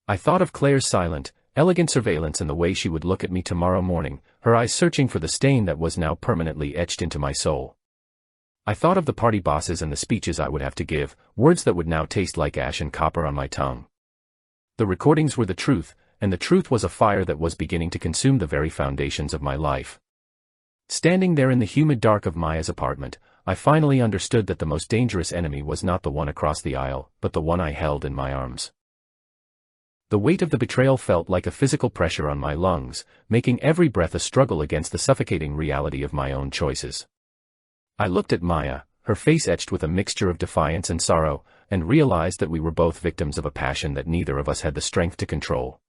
Speaker 1: I thought of Claire's silent, elegant surveillance and the way she would look at me tomorrow morning, her eyes searching for the stain that was now permanently etched into my soul. I thought of the party bosses and the speeches I would have to give, words that would now taste like ash and copper on my tongue. The recordings were the truth, and the truth was a fire that was beginning to consume the very foundations of my life. Standing there in the humid dark of Maya's apartment, I finally understood that the most dangerous enemy was not the one across the aisle, but the one I held in my arms. The weight of the betrayal felt like a physical pressure on my lungs, making every breath a struggle against the suffocating reality of my own choices. I looked at Maya, her face etched with a mixture of defiance and sorrow, and realized that we were both victims of a passion that neither of us had the strength to control.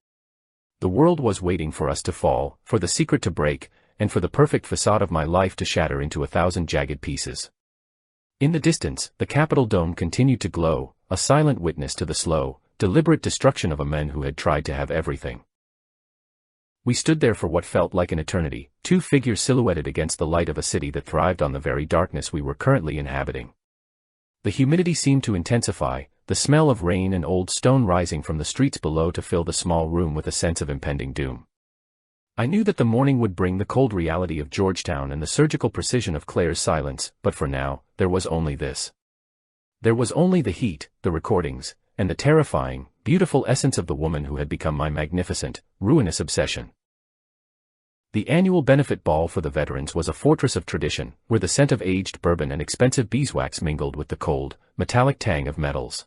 Speaker 1: The world was waiting for us to fall, for the secret to break, and for the perfect facade of my life to shatter into 1,000 jagged pieces. In the distance, the Capitol dome continued to glow, a silent witness to the slow, deliberate destruction of a man who had tried to have everything. We stood there for what felt like an eternity, two figures silhouetted against the light of a city that thrived on the very darkness we were currently inhabiting. The humidity seemed to intensify, the smell of rain and old stone rising from the streets below to fill the small room with a sense of impending doom. I knew that the morning would bring the cold reality of Georgetown and the surgical precision of Claire's silence, but for now, there was only this. There was only the heat, the recordings, and the terrifying, beautiful essence of the woman who had become my magnificent, ruinous obsession. The annual benefit ball for the veterans was a fortress of tradition, where the scent of aged bourbon and expensive beeswax mingled with the cold, metallic tang of metals.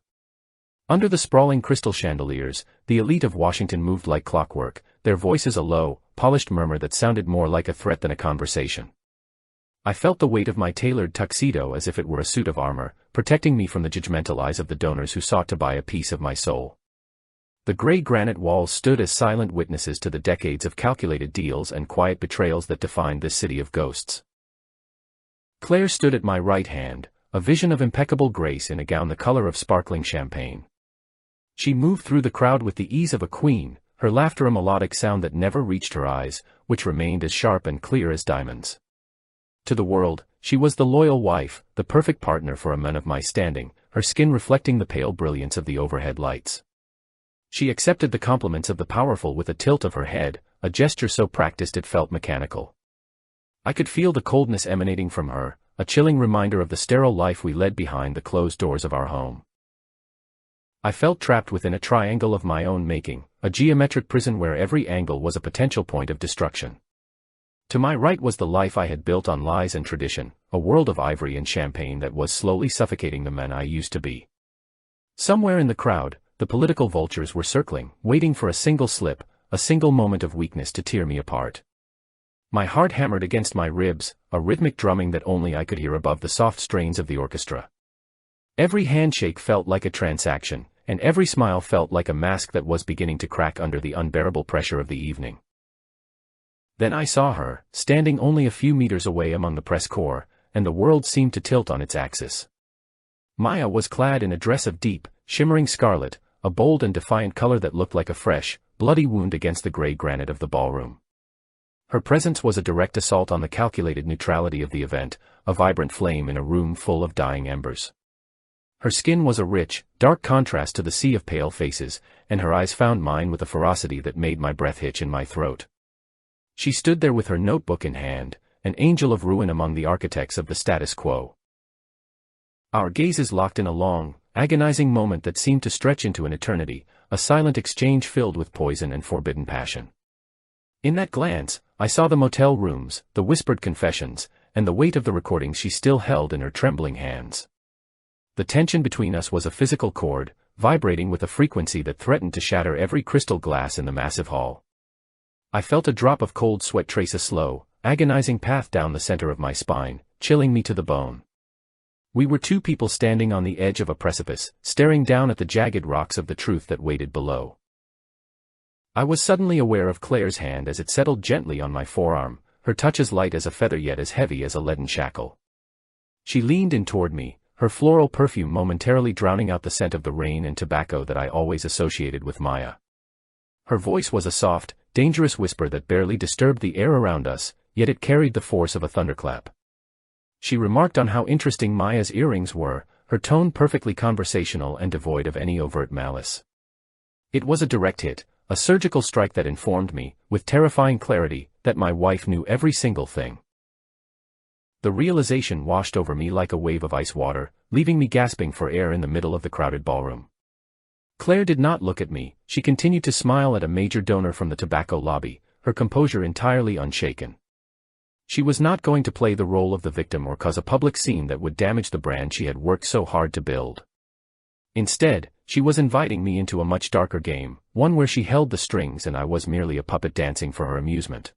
Speaker 1: Under the sprawling crystal chandeliers, the elite of Washington moved like clockwork, their voices a low, polished murmur that sounded more like a threat than a conversation. I felt the weight of my tailored tuxedo as if it were a suit of armor, protecting me from the judgmental eyes of the donors who sought to buy a piece of my soul. The gray granite walls stood as silent witnesses to the decades of calculated deals and quiet betrayals that defined this city of ghosts. Claire stood at my right hand, a vision of impeccable grace in a gown the color of sparkling champagne. She moved through the crowd with the ease of a queen, her laughter a melodic sound that never reached her eyes, which remained as sharp and clear as diamonds. To the world, she was the loyal wife, the perfect partner for a man of my standing, her skin reflecting the pale brilliance of the overhead lights. She accepted the compliments of the powerful with a tilt of her head, a gesture so practiced it felt mechanical. I could feel the coldness emanating from her, a chilling reminder of the sterile life we led behind the closed doors of our home. I felt trapped within a triangle of my own making, a geometric prison where every angle was a potential point of destruction. To my right was the life I had built on lies and tradition, a world of ivory and champagne that was slowly suffocating the man I used to be. Somewhere in the crowd, the political vultures were circling, waiting for a single slip, a single moment of weakness to tear me apart. My heart hammered against my ribs, a rhythmic drumming that only I could hear above the soft strains of the orchestra. Every handshake felt like a transaction, and every smile felt like a mask that was beginning to crack under the unbearable pressure of the evening. Then I saw her, standing only a few meters away among the press corps, and the world seemed to tilt on its axis. Maya was clad in a dress of deep, shimmering scarlet, a bold and defiant color that looked like a fresh, bloody wound against the gray granite of the ballroom. Her presence was a direct assault on the calculated neutrality of the event, a vibrant flame in a room full of dying embers. Her skin was a rich, dark contrast to the sea of pale faces, and her eyes found mine with a ferocity that made my breath hitch in my throat. She stood there with her notebook in hand, an angel of ruin among the architects of the status quo. Our gazes locked in a long, agonizing moment that seemed to stretch into an eternity, a silent exchange filled with poison and forbidden passion. In that glance, I saw the motel rooms, the whispered confessions, and the weight of the recordings she still held in her trembling hands. The tension between us was a physical chord, vibrating with a frequency that threatened to shatter every crystal glass in the massive hall. I felt a drop of cold sweat trace a slow, agonizing path down the center of my spine, chilling me to the bone. We were two people standing on the edge of a precipice, staring down at the jagged rocks of the truth that waited below. I was suddenly aware of Claire's hand as it settled gently on my forearm, her touch as light as a feather yet as heavy as a leaden shackle. She leaned in toward me, her floral perfume momentarily drowning out the scent of the rain and tobacco that I always associated with Maya. Her voice was a soft, dangerous whisper that barely disturbed the air around us, yet it carried the force of a thunderclap. She remarked on how interesting Maya's earrings were, her tone perfectly conversational and devoid of any overt malice. It was a direct hit, a surgical strike that informed me, with terrifying clarity, that my wife knew every single thing. The realization washed over me like a wave of ice water, leaving me gasping for air in the middle of the crowded ballroom. Claire did not look at me, she continued to smile at a major donor from the tobacco lobby, her composure entirely unshaken. She was not going to play the role of the victim or cause a public scene that would damage the brand she had worked so hard to build. Instead, she was inviting me into a much darker game, one where she held the strings and I was merely a puppet dancing for her amusement.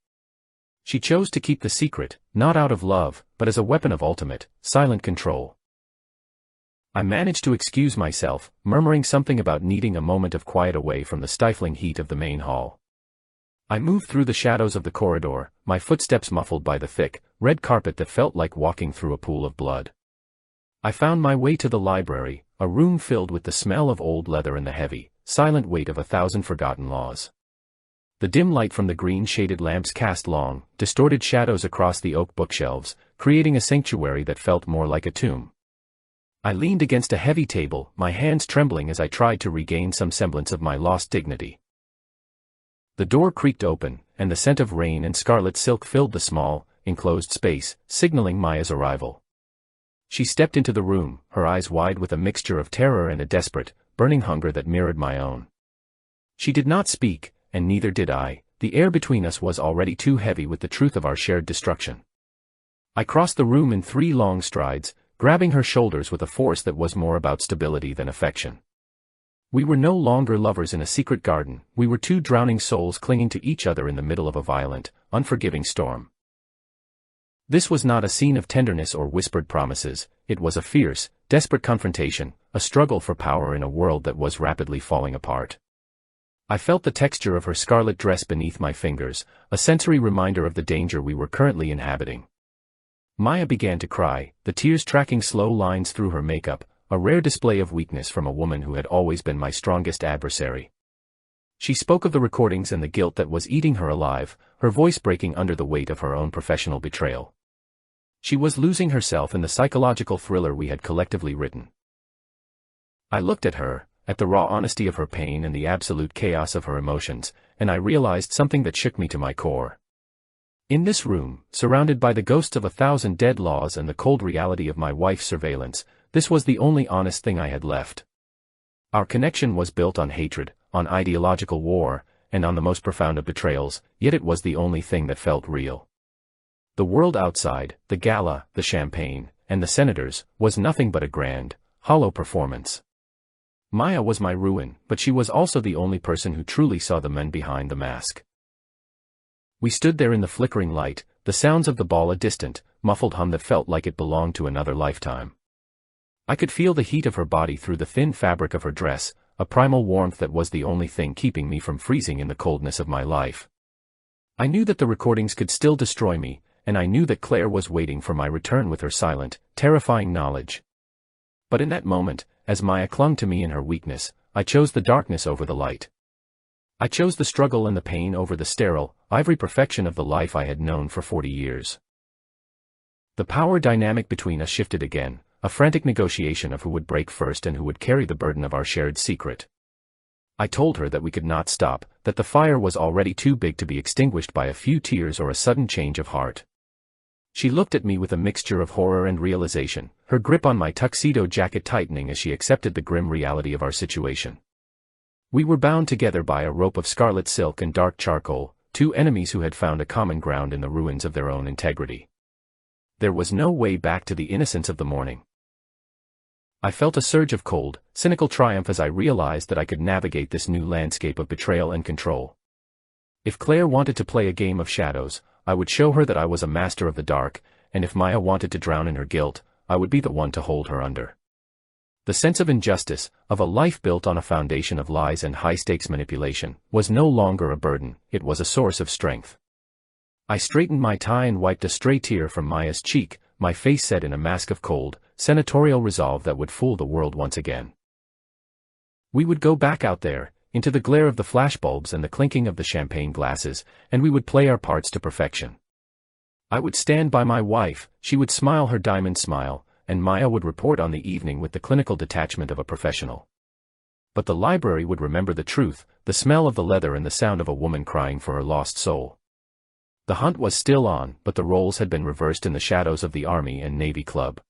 Speaker 1: She chose to keep the secret, not out of love, but as a weapon of ultimate, silent control. I managed to excuse myself, murmuring something about needing a moment of quiet away from the stifling heat of the main hall. I moved through the shadows of the corridor, my footsteps muffled by the thick, red carpet that felt like walking through a pool of blood. I found my way to the library, a room filled with the smell of old leather and the heavy, silent weight of 1,000 forgotten laws. The dim light from the green-shaded lamps cast long, distorted shadows across the oak bookshelves, creating a sanctuary that felt more like a tomb. I leaned against a heavy table, my hands trembling as I tried to regain some semblance of my lost dignity. The door creaked open, and the scent of rain and scarlet silk filled the small, enclosed space, signaling Maya's arrival. She stepped into the room, her eyes wide with a mixture of terror and a desperate, burning hunger that mirrored my own. She did not speak, and neither did I. The air between us was already too heavy with the truth of our shared destruction. I crossed the room in 3 long strides, grabbing her shoulders with a force that was more about stability than affection. We were no longer lovers in a secret garden, we were 2 drowning souls clinging to each other in the middle of a violent, unforgiving storm. This was not a scene of tenderness or whispered promises, it was a fierce, desperate confrontation, a struggle for power in a world that was rapidly falling apart. I felt the texture of her scarlet dress beneath my fingers, a sensory reminder of the danger we were currently inhabiting. Maya began to cry, the tears tracking slow lines through her makeup, a rare display of weakness from a woman who had always been my strongest adversary. She spoke of the recordings and the guilt that was eating her alive, her voice breaking under the weight of her own professional betrayal. She was losing herself in the psychological thriller we had collectively written. I looked at her, at the raw honesty of her pain and the absolute chaos of her emotions, and I realized something that shook me to my core. In this room, surrounded by the ghosts of 1,000 dead laws and the cold reality of my wife's surveillance, this was the only honest thing I had left. Our connection was built on hatred, on ideological war, and on the most profound of betrayals, yet it was the only thing that felt real. The world outside, the gala, the champagne, and the senators, was nothing but a grand, hollow performance. Maya was my ruin, but she was also the only person who truly saw the men behind the mask. We stood there in the flickering light, the sounds of the ball a distant, muffled hum that felt like it belonged to another lifetime. I could feel the heat of her body through the thin fabric of her dress, a primal warmth that was the only thing keeping me from freezing in the coldness of my life. I knew that the recordings could still destroy me, and I knew that Claire was waiting for my return with her silent, terrifying knowledge. But in that moment, as Maya clung to me in her weakness, I chose the darkness over the light. I chose the struggle and the pain over the sterile, ivory perfection of the life I had known for 40 years. The power dynamic between us shifted again, a frantic negotiation of who would break first and who would carry the burden of our shared secret. I told her that we could not stop, that the fire was already too big to be extinguished by a few tears or a sudden change of heart. She looked at me with a mixture of horror and realization, her grip on my tuxedo jacket tightening as she accepted the grim reality of our situation. We were bound together by a rope of scarlet silk and dark charcoal, 2 enemies who had found a common ground in the ruins of their own integrity. There was no way back to the innocence of the morning. I felt a surge of cold, cynical triumph as I realized that I could navigate this new landscape of betrayal and control. If Claire wanted to play a game of shadows, I would show her that I was a master of the dark, and if Maya wanted to drown in her guilt, I would be the one to hold her under. The sense of injustice, of a life built on a foundation of lies and high-stakes manipulation, was no longer a burden, it was a source of strength. I straightened my tie and wiped a stray tear from Maya's cheek, my face set in a mask of cold, senatorial resolve that would fool the world once again. We would go back out there, into the glare of the flashbulbs and the clinking of the champagne glasses, and we would play our parts to perfection. I would stand by my wife, she would smile her diamond smile, and Maya would report on the evening with the clinical detachment of a professional. But the library would remember the truth, the smell of the leather and the sound of a woman crying for her lost soul. The hunt was still on, but the roles had been reversed in the shadows of the Army and Navy Club.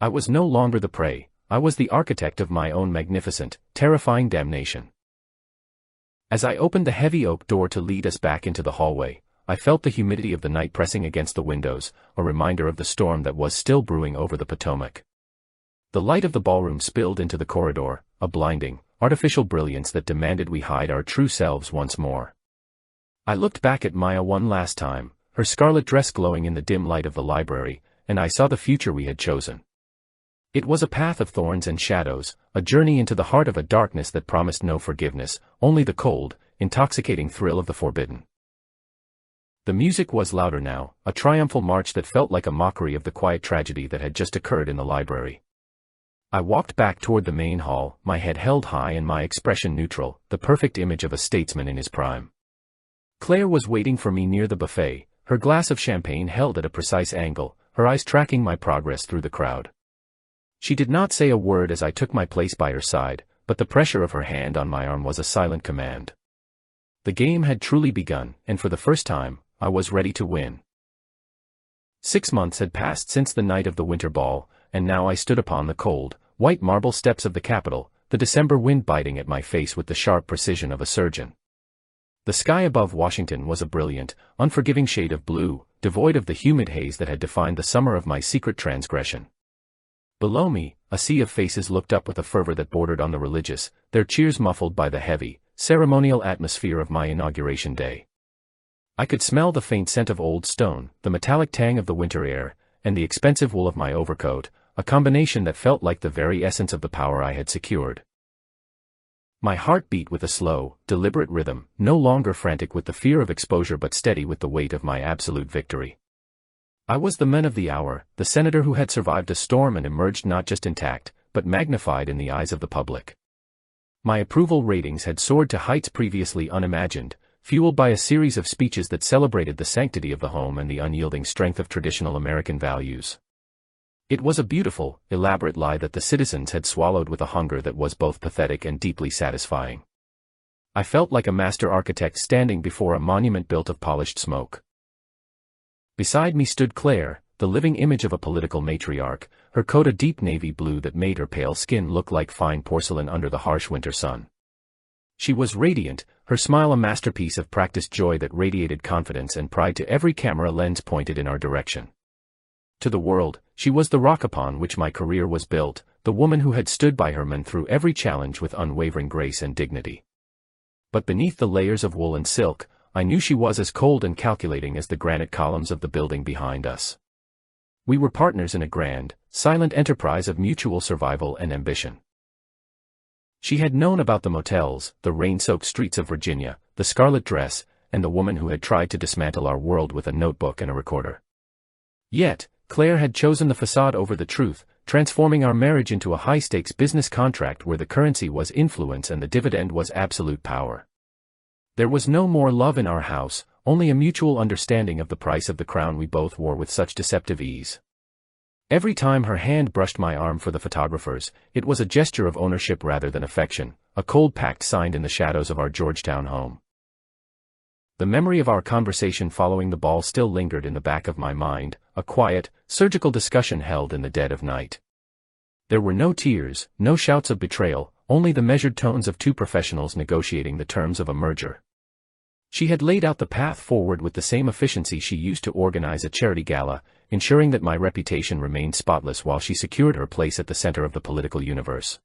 Speaker 1: I was no longer the prey, I was the architect of my own magnificent, terrifying damnation. As I opened the heavy oak door to lead us back into the hallway, I felt the humidity of the night pressing against the windows, a reminder of the storm that was still brewing over the Potomac. The light of the ballroom spilled into the corridor, a blinding, artificial brilliance that demanded we hide our true selves once more. I looked back at Maya one last time, her scarlet dress glowing in the dim light of the library, and I saw the future we had chosen. It was a path of thorns and shadows, a journey into the heart of a darkness that promised no forgiveness, only the cold, intoxicating thrill of the forbidden. The music was louder now, a triumphal march that felt like a mockery of the quiet tragedy that had just occurred in the library. I walked back toward the main hall, my head held high and my expression neutral, the perfect image of a statesman in his prime. Claire was waiting for me near the buffet, her glass of champagne held at a precise angle, her eyes tracking my progress through the crowd. She did not say a word as I took my place by her side, but the pressure of her hand on my arm was a silent command. The game had truly begun, and for the first time, I was ready to win. 6 months had passed since the night of the winter ball, and now I stood upon the cold, white marble steps of the Capitol, the December wind biting at my face with the sharp precision of a surgeon. The sky above Washington was a brilliant, unforgiving shade of blue, devoid of the humid haze that had defined the summer of my secret transgression. Below me, a sea of faces looked up with a fervor that bordered on the religious, their cheers muffled by the heavy, ceremonial atmosphere of my inauguration day. I could smell the faint scent of old stone, the metallic tang of the winter air, and the expensive wool of my overcoat, a combination that felt like the very essence of the power I had secured. My heart beat with a slow, deliberate rhythm, no longer frantic with the fear of exposure but steady with the weight of my absolute victory. I was the man of the hour, the senator who had survived a storm and emerged not just intact, but magnified in the eyes of the public. My approval ratings had soared to heights previously unimagined, fueled by a series of speeches that celebrated the sanctity of the home and the unyielding strength of traditional American values. It was a beautiful, elaborate lie that the citizens had swallowed with a hunger that was both pathetic and deeply satisfying. I felt like a master architect standing before a monument built of polished smoke. Beside me stood Claire, the living image of a political matriarch, her coat a deep navy blue that made her pale skin look like fine porcelain under the harsh winter sun. She was radiant, her smile a masterpiece of practiced joy that radiated confidence and pride to every camera lens pointed in our direction. To the world, she was the rock upon which my career was built, the woman who had stood by her men through every challenge with unwavering grace and dignity. But beneath the layers of wool and silk, I knew she was as cold and calculating as the granite columns of the building behind us. We were partners in a grand, silent enterprise of mutual survival and ambition. She had known about the motels, the rain-soaked streets of Virginia, the scarlet dress, and the woman who had tried to dismantle our world with a notebook and a recorder. Yet, Claire had chosen the facade over the truth, transforming our marriage into a high-stakes business contract where the currency was influence and the dividend was absolute power. There was no more love in our house, only a mutual understanding of the price of the crown we both wore with such deceptive ease. Every time her hand brushed my arm for the photographers, it was a gesture of ownership rather than affection, a cold pact signed in the shadows of our Georgetown home. The memory of our conversation following the ball still lingered in the back of my mind, a quiet, surgical discussion held in the dead of night. There were no tears, no shouts of betrayal, only the measured tones of two professionals negotiating the terms of a merger. She had laid out the path forward with the same efficiency she used to organize a charity gala, ensuring that my reputation remained spotless while she secured her place at the center of the political universe.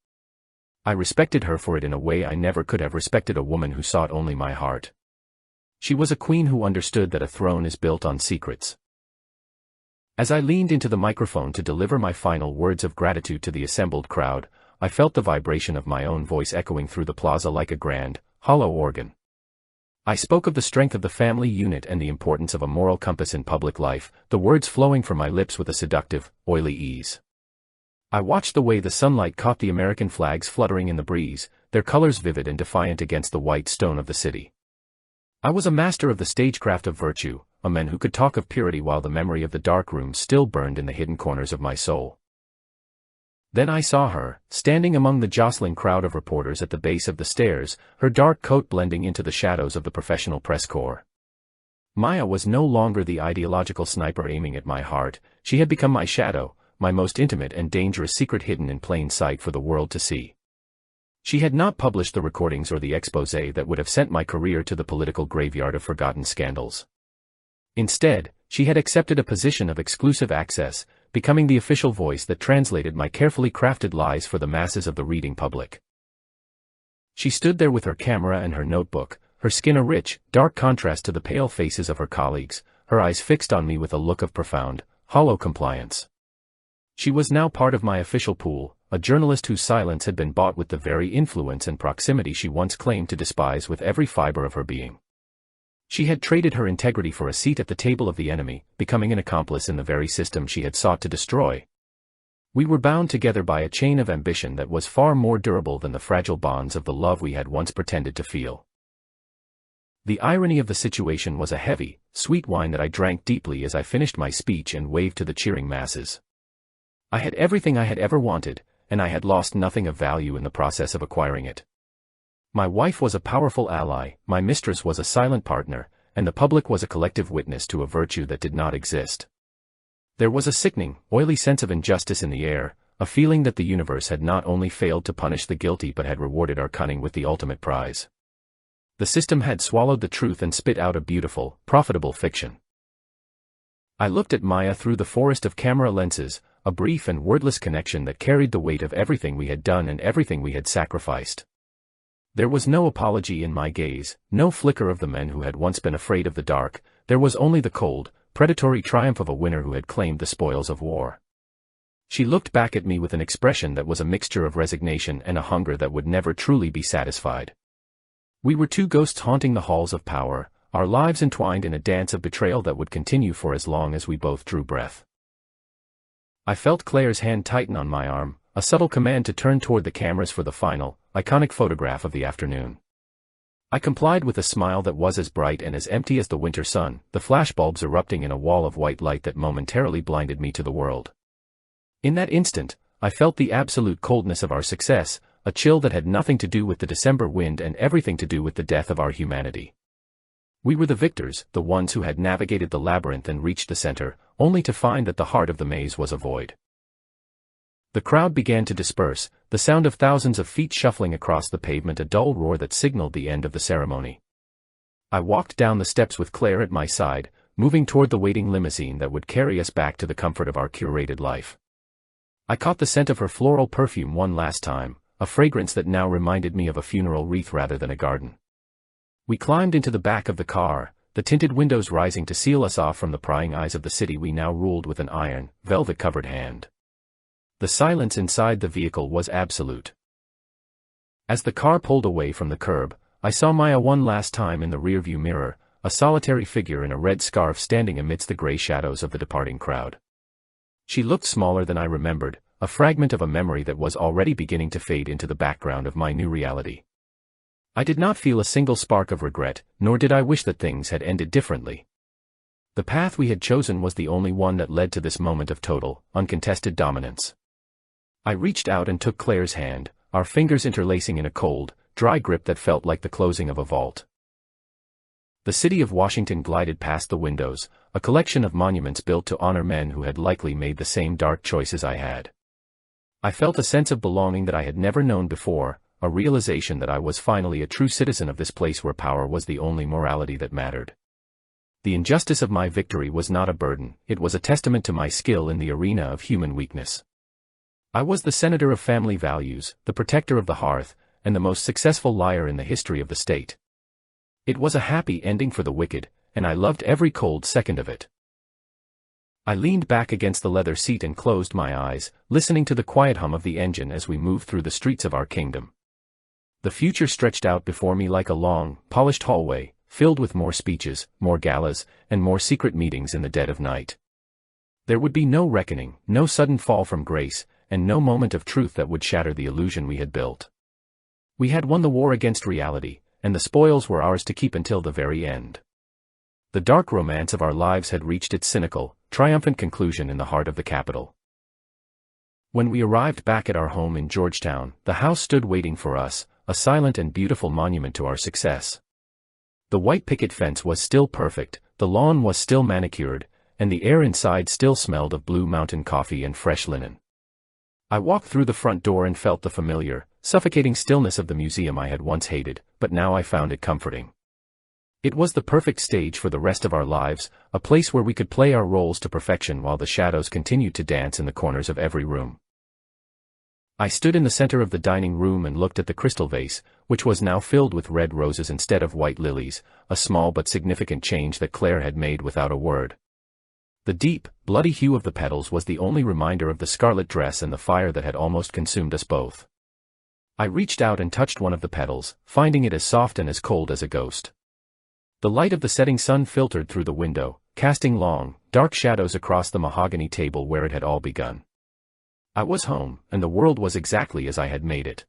Speaker 1: I respected her for it in a way I never could have respected a woman who sought only my heart. She was a queen who understood that a throne is built on secrets. As I leaned into the microphone to deliver my final words of gratitude to the assembled crowd, I felt the vibration of my own voice echoing through the plaza like a grand, hollow organ. I spoke of the strength of the family unit and the importance of a moral compass in public life, the words flowing from my lips with a seductive, oily ease. I watched the way the sunlight caught the American flags fluttering in the breeze, their colors vivid and defiant against the white stone of the city. I was a master of the stagecraft of virtue, a man who could talk of purity while the memory of the dark rooms still burned in the hidden corners of my soul. Then I saw her, standing among the jostling crowd of reporters at the base of the stairs, her dark coat blending into the shadows of the professional press corps. Maya was no longer the ideological sniper aiming at my heart, she had become my shadow, my most intimate and dangerous secret hidden in plain sight for the world to see. She had not published the recordings or the exposé that would have sent my career to the political graveyard of forgotten scandals. Instead, she had accepted a position of exclusive access, becoming the official voice that translated my carefully crafted lies for the masses of the reading public. She stood there with her camera and her notebook, her skin a rich, dark contrast to the pale faces of her colleagues, her eyes fixed on me with a look of profound, hollow compliance. She was now part of my official pool, a journalist whose silence had been bought with the very influence and proximity she once claimed to despise with every fiber of her being. She had traded her integrity for a seat at the table of the enemy, becoming an accomplice in the very system she had sought to destroy. We were bound together by a chain of ambition that was far more durable than the fragile bonds of the love we had once pretended to feel. The irony of the situation was a heavy, sweet wine that I drank deeply as I finished my speech and waved to the cheering masses. I had everything I had ever wanted, and I had lost nothing of value in the process of acquiring it. My wife was a powerful ally, my mistress was a silent partner, and the public was a collective witness to a virtue that did not exist. There was a sickening, oily sense of injustice in the air, a feeling that the universe had not only failed to punish the guilty but had rewarded our cunning with the ultimate prize. The system had swallowed the truth and spit out a beautiful, profitable fiction. I looked at Maya through the forest of camera lenses, a brief and wordless connection that carried the weight of everything we had done and everything we had sacrificed. There was no apology in my gaze, no flicker of the men who had once been afraid of the dark, there was only the cold, predatory triumph of a winner who had claimed the spoils of war. She looked back at me with an expression that was a mixture of resignation and a hunger that would never truly be satisfied. We were two ghosts haunting the halls of power, our lives entwined in a dance of betrayal that would continue for as long as we both drew breath. I felt Claire's hand tighten on my arm, a subtle command to turn toward the cameras for the final, iconic photograph of the afternoon. I complied with a smile that was as bright and as empty as the winter sun, the flashbulbs erupting in a wall of white light that momentarily blinded me to the world. In that instant, I felt the absolute coldness of our success, a chill that had nothing to do with the December wind and everything to do with the death of our humanity. We were the victors, the ones who had navigated the labyrinth and reached the center, only to find that the heart of the maze was a void. The crowd began to disperse, the sound of thousands of feet shuffling across the pavement a dull roar that signaled the end of the ceremony. I walked down the steps with Claire at my side, moving toward the waiting limousine that would carry us back to the comfort of our curated life. I caught the scent of her floral perfume one last time, a fragrance that now reminded me of a funeral wreath rather than a garden. We climbed into the back of the car, the tinted windows rising to seal us off from the prying eyes of the city we now ruled with an iron, velvet-covered hand. The silence inside the vehicle was absolute. As the car pulled away from the curb, I saw Maya one last time in the rearview mirror, a solitary figure in a red scarf standing amidst the gray shadows of the departing crowd. She looked smaller than I remembered, a fragment of a memory that was already beginning to fade into the background of my new reality. I did not feel a single spark of regret, nor did I wish that things had ended differently. The path we had chosen was the only one that led to this moment of total, uncontested dominance. I reached out and took Claire's hand, our fingers interlacing in a cold, dry grip that felt like the closing of a vault. The city of Washington glided past the windows, a collection of monuments built to honor men who had likely made the same dark choices I had. I felt a sense of belonging that I had never known before, a realization that I was finally a true citizen of this place where power was the only morality that mattered. The injustice of my victory was not a burden, it was a testament to my skill in the arena of human weakness. I was the senator of family values, the protector of the hearth, and the most successful liar in the history of the state. It was a happy ending for the wicked, and I loved every cold second of it. I leaned back against the leather seat and closed my eyes, listening to the quiet hum of the engine as we moved through the streets of our kingdom. The future stretched out before me like a long, polished hallway, filled with more speeches, more galas, and more secret meetings in the dead of night. There would be no reckoning, no sudden fall from grace, and no moment of truth that would shatter the illusion we had built. We had won the war against reality, and the spoils were ours to keep until the very end. The dark romance of our lives had reached its cynical, triumphant conclusion in the heart of the capital. When we arrived back at our home in Georgetown, the house stood waiting for us, a silent and beautiful monument to our success. The white picket fence was still perfect, the lawn was still manicured, and the air inside still smelled of Blue Mountain coffee and fresh linen. I walked through the front door and felt the familiar, suffocating stillness of the museum I had once hated, but now I found it comforting. It was the perfect stage for the rest of our lives, a place where we could play our roles to perfection while the shadows continued to dance in the corners of every room. I stood in the center of the dining room and looked at the crystal vase, which was now filled with red roses instead of white lilies, a small but significant change that Claire had made without a word. The deep, bloody hue of the petals was the only reminder of the scarlet dress and the fire that had almost consumed us both. I reached out and touched one of the petals, finding it as soft and as cold as a ghost. The light of the setting sun filtered through the window, casting long, dark shadows across the mahogany table where it had all begun. I was home, and the world was exactly as I had made it.